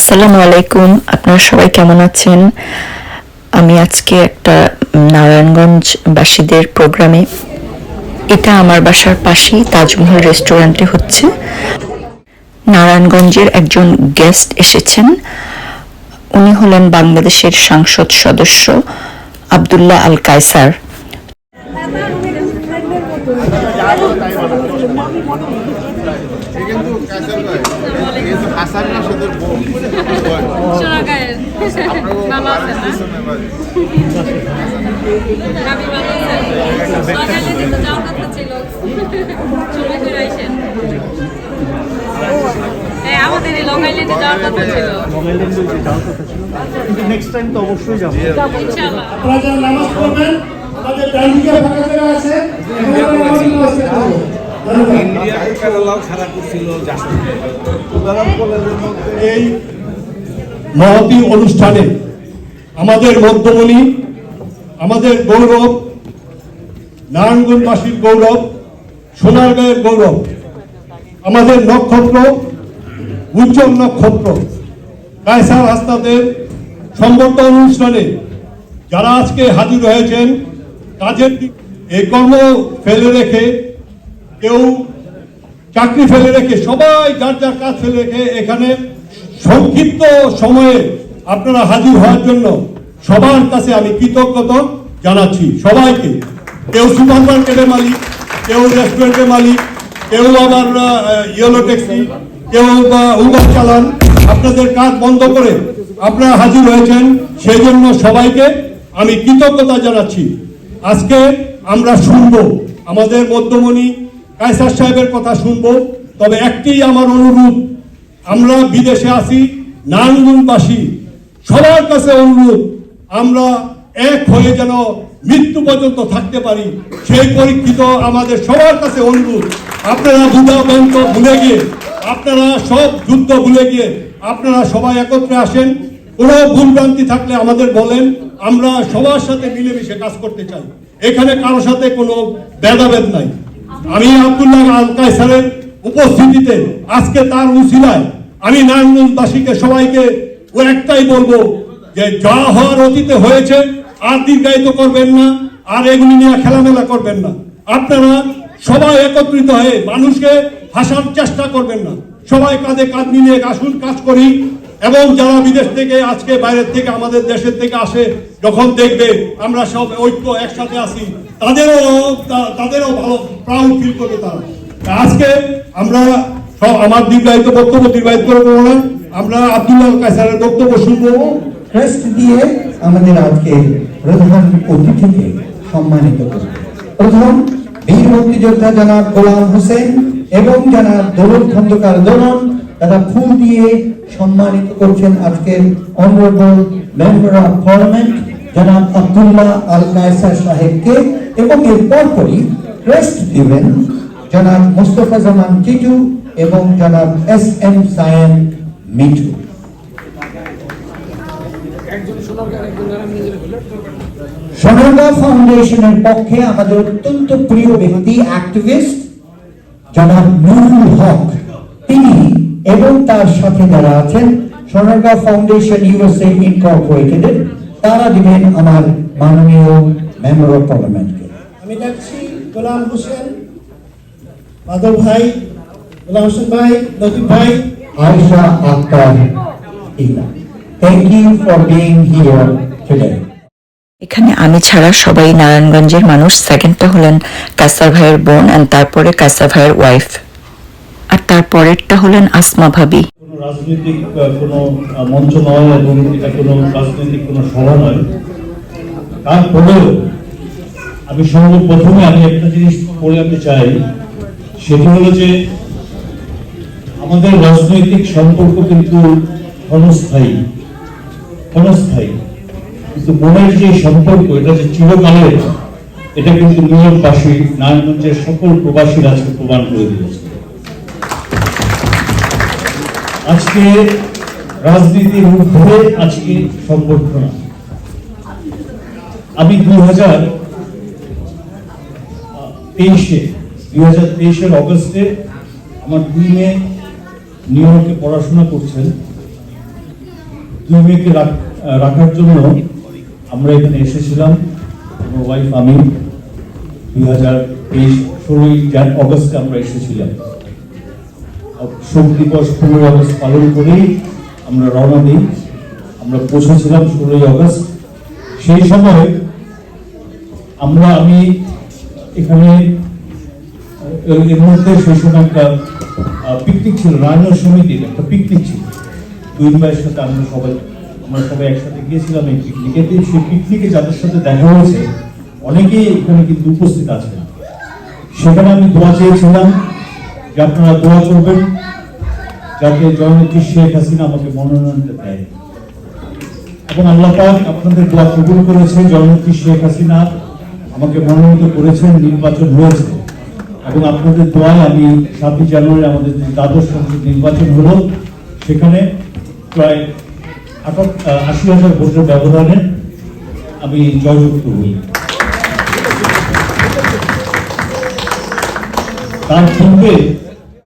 আসসালামু আলাইকুম, আপনারা সবাই কেমন আছেন? আমি আজকে একটা নারায়ণগঞ্জবাসীদের প্রোগ্রামে, এটা আমার বাসার পাশেই তাজমহল রেস্টুরেন্টে হচ্ছে। নারায়ণগঞ্জের একজন গেস্ট এসেছেন, উনি হলেন বাংলাদেশের সংসদ সদস্য আব্দুল্লাহ আল কায়সার। আমাদের লং আইল্যান্ডে যাওয়ার কথা ছিল, কিন্তু নেক্সট টাইম তো অবশ্যই যাব ইনশাআল্লাহ। আপনারা যারা নামাজ পড়বেন তাদের ডান দিকে ফাঁকা জায়গা আছে, এই মহতী অনুষ্ঠানে আমাদের মধ্যমণি, আমাদের গৌরব, নারায়ণগঞ্জবাসীর গৌরব, সোনারগাঁয়ের গৌরব, আমাদের নক্ষত্র, উজ্জ্বল নক্ষত্র কায়সার হাসনাতের সংবর্ধনা অনুষ্ঠানে যারা আজকে হাজির হয়েছেন, কাজের এই কর্ম ফেলে রেখে, কেউ চাকরি ফেলে রেখে, সবাই যার যার কাজ ফেলে রেখে এখানে সংক্ষিপ্ত সময়ে আপনারা হাজির হওয়ার জন্য সবার কাছে আমি কৃতজ্ঞতা জানাচ্ছি। সবাইকে, কেউ সুপার মার্কেটের মালিক, কেউ রেস্টুরেন্টের মালিক, কেউ আবার ইয়েলো ট্যাক্সি, কেউ উবার চালান, আপনাদের কাজ বন্ধ করে আপনারা হাজির হয়েছেন, সেই জন্য সবাইকে আমি কৃতজ্ঞতা জানাচ্ছি। আজকে আমরা শুনবো আমাদের মধ্যমণি কায়সার সাহেবের কথা শুনবো, তবে একটি আমার অনুরোধ, আমরা বিদেশে আছি, নারায়ণগঞ্জবাসী সবার কাছে অনুরোধ, আমরা এক হয়ে যেন মৃত্যু পর্যন্ত থাকতে পারি, সেই পরীক্ষিত আমাদের সবার কাছে অনুরোধ। আপনারা যুদ্ধ ভুলে গিয়ে, আপনারা সব যুদ্ধ ভুলে গিয়ে আপনারা সবাই একত্রে আসেন। কোনো ভুলভ্রান্তি থাকলে আমাদের বলেন, আমরা সবার সাথে মিলেমিশে কাজ করতে চাই, এখানে কারোর সাথে কোনো ভেদাভেদ নাই। আমি আব্দুল্লাহ আল কায়সারের উপস্থিতিতে আজকে তার উসিলায় আমি নারায়ণগঞ্জবাসীকে সবাইকে ও একটাই বলবো যে যা হওয়ার অতীতে হয়েছে আর দীর্ঘায়িত করবেন না, আর এগুলি নিয়ে খেলামেলা করবেন না। আপনারা সবাই একত্রিত হয়ে মানুষকে হাসার চেষ্টা করবেন না, সবাই কাঁধে কাঁধ মিলিয়ে আসুন, কাজ করি। এবং যারা বিদেশ থেকে আজকে বাইরের থেকে আমাদের দেশের থেকে আসে, যখন দেখবে আমরা সব ঐক্য একসাথে আসি, তাদেরও ভালো প্রাউড ফিল করবে তারা। আজকে আমরা সব, আমার দীর্ঘায়িত বক্তব্য দীর্ঘায়িত করবো না, আমরা আব্দুল্লাহ কায়সারের বক্তব্য শুনবো। ক্রেস্ট দিয়ে আমাদের আজকে প্রধান অতিথিকে সম্মানিত করব। প্রথম বীর মুক্তিযোদ্ধা জনাব গোলাম হোসেন এবং জনাব দৌলত খন্দকার দোলন, তারা ফুল দিয়ে সম্মানিত করছেন আজকের অনারেবল মেম্বার অফ পার্লামেন্ট জনাব আব্দুল্লাহ আল কায়সার সাহেবকে, এবং এর পরপরই ক্রেস্ট দিবেন জনাব মুস্তফা জামান টিটু এবং জনাব SM সায়েম মিঠু। সোনারগাঁও ফাউন্ডেশনের পক্ষে আমাদের অত্যন্ত প্রিয় ব্যক্তি, অ্যাক্টিভিস্ট জনাব নুরুল হক, তিনি এবং তার সাথে যারা আছেন সোনারগাঁও ফাউন্ডেশন USA ইনকর্পোরেটেড, তারা দিবেন আমার মাননীয় মেম্বার অফ পার্লামেন্টকে। আমি ডাকছি গোলাম হোসেন, মাধব ভাই, গোলাম হোসেন ভাই, লতিফ ভাই, আয়েশা আক্তার ইলা। Thank you for being here today. এখানে আমি ছাড়া সবাই নারায়ণগঞ্জের মানুষ। সেকেন্ডটা হলেন কায়সার ভাইয়ের বোন, আর তারপরে কায়সার ভাইয়ের ওয়াইফ, আর তারপরেরটা হলেন আসমা ভাবি। কোনো রাজনৈতিক কোনো মঞ্চ নয় এবং এটা কোনো রাজনৈতিক কোনো সভা নয়, তারপরেও আমি সর্বপ্রথমে আমি একটা জিনিস বলে রাখতে চাই, সেটি হলো যে আমাদের রাজনৈতিক সম্পর্ক কিন্তু ক্ষণস্থায়ী, কিন্তু মনের যে সম্পর্ক, এটা যে চিরকালের, এটা কিন্তু নিয়োগবাসী, নারায়ণগঞ্জের সকল প্রবাসীরা আজকে প্রমাণ করে দিয়েছে। আজকে রাজনীতির ঊর্ধ্বে আজকে সম্বর্ধনা। আমি 2023 অগস্টে আমার 2 মেয়ে নিউ ইয়র্কে পড়াশোনা করছেন, দুই মেয়েকে রাখার জন্য আমরা এখানে এসেছিলাম, আমার ওয়াইফ আমি 2023 16 অগস্টে আমরা এসেছিলাম। শোক দিবস 15 আগস্ট পালন করেই আমরা রওনা দিই। আমরা পৌঁছেছিলাম 16 আগস্ট। সেই সময় আমি এখানে এর মধ্যে সেই সময় একটা পিকনিক ছিল, রায়ন সমিতির একটা পিকনিক ছিল। দুই ভাইয়ের সাথে আমরা সবাই একসাথে গিয়েছিলাম এই পিকনিকে। সেই পিকনিকে যাদের সাথে দেখা হয়েছে অনেকেই এখানে কিন্তু উপস্থিত আছেন। সেখানে আমি দোয়া চেয়েছিলাম যে আপনারা দোয়া করবেন যাতে জননেত্রী শেখ হাসিনা আমাকে মনোনয়নটা দেয়, এবং আল্লাহ পাক আপনাদের দোয়া কবুল করেছে। জননেত্রী শেখ হাসিনা আমাকে মনোনীত করেছেন, নির্বাচন হয়েছে, এবং আপনাদের দোয়ায় আমি 7 জানুয়ারি আমাদের যে দ্বাদশ সংসদ নির্বাচন হলো, সেখানে প্রায় 80,000 ভোটের ব্যবধানে আমি জয়যুক্ত হই। তার পূর্বে